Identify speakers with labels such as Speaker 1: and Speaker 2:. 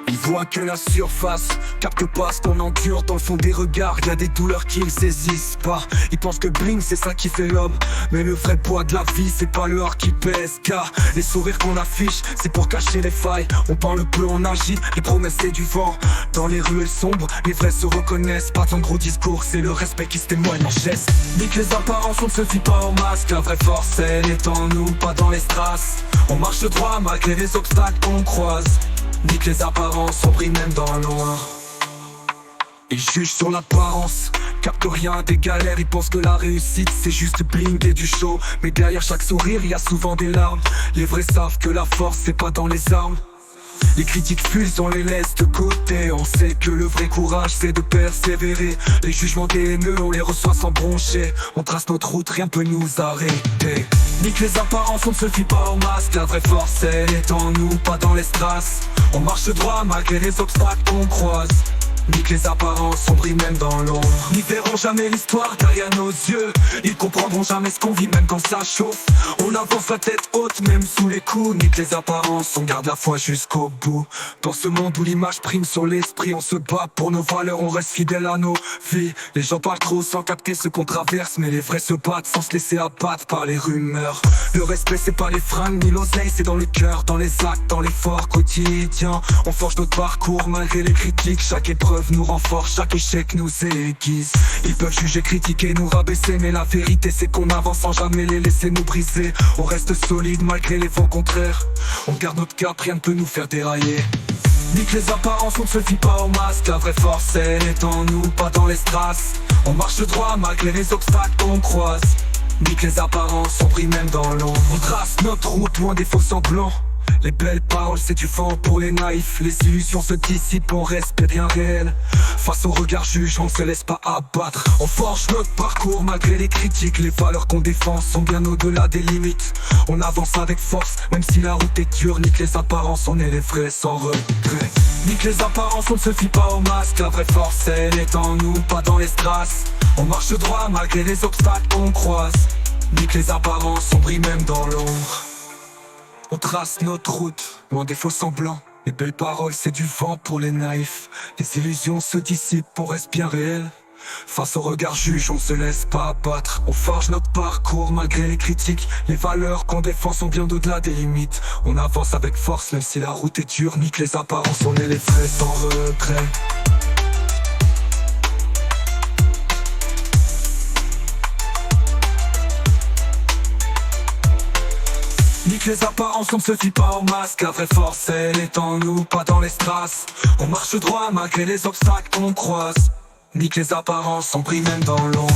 Speaker 1: Ils voient que la surface, captent pas ce qu'on endure. Dans le fond des regards, y a des douleurs qu'ils saisissent pas. Ils pensent que bling c'est ça qui fait l'homme, mais le vrai poids de la vie c'est pas le or qui pèse. Car les sourires qu'on affiche, c'est pour cacher les failles. On parle peu, on agit, les promesses c'est du vent. Dans les ruelles sombres, les vrais se reconnaissent. Pas tant de gros discours, c'est le respect qui se témoigne en geste. Nique les apparences, on ne se fie pas au masque. La vraie force elle est en nous, pas dans les strass. On marche droit malgré les obstacles qu'on croise. Nique les apparences, on brille même dans le noir. Ils jugent sur l'apparence, captent rien des galères. Ils pensent que la réussite c'est juste bling et du show. Mais derrière chaque sourire y a souvent des larmes. Les vrais savent que la force c'est pas dans les armes. Les critiques fusent, on les laisse de côté. On sait que le vrai courage c'est de persévérer. Les jugements des haineux, on les reçoit sans broncher. On trace notre route, rien peut nous arrêter. Nique les apparences, on ne se fie pas au masque. La vraie force elle est en nous, pas dans les strass. On marche droit malgré les obstacles qu'on croise. Nique les apparences, on brille même dans l'ombre. Ils verront jamais l'histoire derrière nos yeux. Ils comprendront jamais ce qu'on vit même quand ça chauffe. On avance la tête haute même sous les coups. Nique les apparences, on garde la foi jusqu'au bout. Dans ce monde où l'image prime sur l'esprit, on se bat pour nos valeurs, on reste fidèle à nos vies. Les gens parlent trop sans capter ce qu'on traverse, mais les vrais se battent sans se laisser abattre par les rumeurs. Le respect c'est pas les fringues ni l'oseille, c'est dans le cœur, dans les actes, dans l'effort quotidien. On forge notre parcours malgré les critiques. Chaque épreuve nous renforce, chaque échec nous aiguise. Ils peuvent juger, critiquer, nous rabaisser, mais la vérité c'est qu'on avance sans jamais les laisser nous briser. On reste solide malgré les vents contraires. On garde notre cap, rien ne peut nous faire dérailler. Nique les apparences, on ne se fie pas au masque. La vraie force elle est en nous, pas dans les strass. On marche droit malgré les obstacles qu'on croise. Nique les apparences, on brille même dans l'ombre. On trace notre route loin des faux semblants. Les belles paroles c'est du vent pour les naïfs. Les illusions se dissipent, on respecte rien réel. Face au regard juge, on ne se laisse pas abattre. On forge notre parcours malgré les critiques. Les valeurs qu'on défend sont bien au-delà des limites. On avance avec force, même si la route est dure. Nique les apparences, on est les vrais sans regret. Nique les apparences, on ne se fie pas au masque. La vraie force elle est en nous, pas dans les strass. On marche droit malgré les obstacles qu'on croise. Nique les apparences, on brille même dans l'ombre. On trace notre route, loin des faux semblants. Les belles paroles c'est du vent pour les naïfs. Les illusions se dissipent, on reste bien réel. Face au regard juge, on se laisse pas abattre. On forge notre parcours malgré les critiques. Les valeurs qu'on défend sont bien au-delà des limites. On avance avec force même si la route est dure. Nique les apparences, on est les vrais sans regret. Nique les apparences, on ne se fie pas au masque. La vraie force elle est en nous, pas dans les strass. On marche droit malgré les obstacles qu'on croise. Nique les apparences, on brille même dans l'ombre.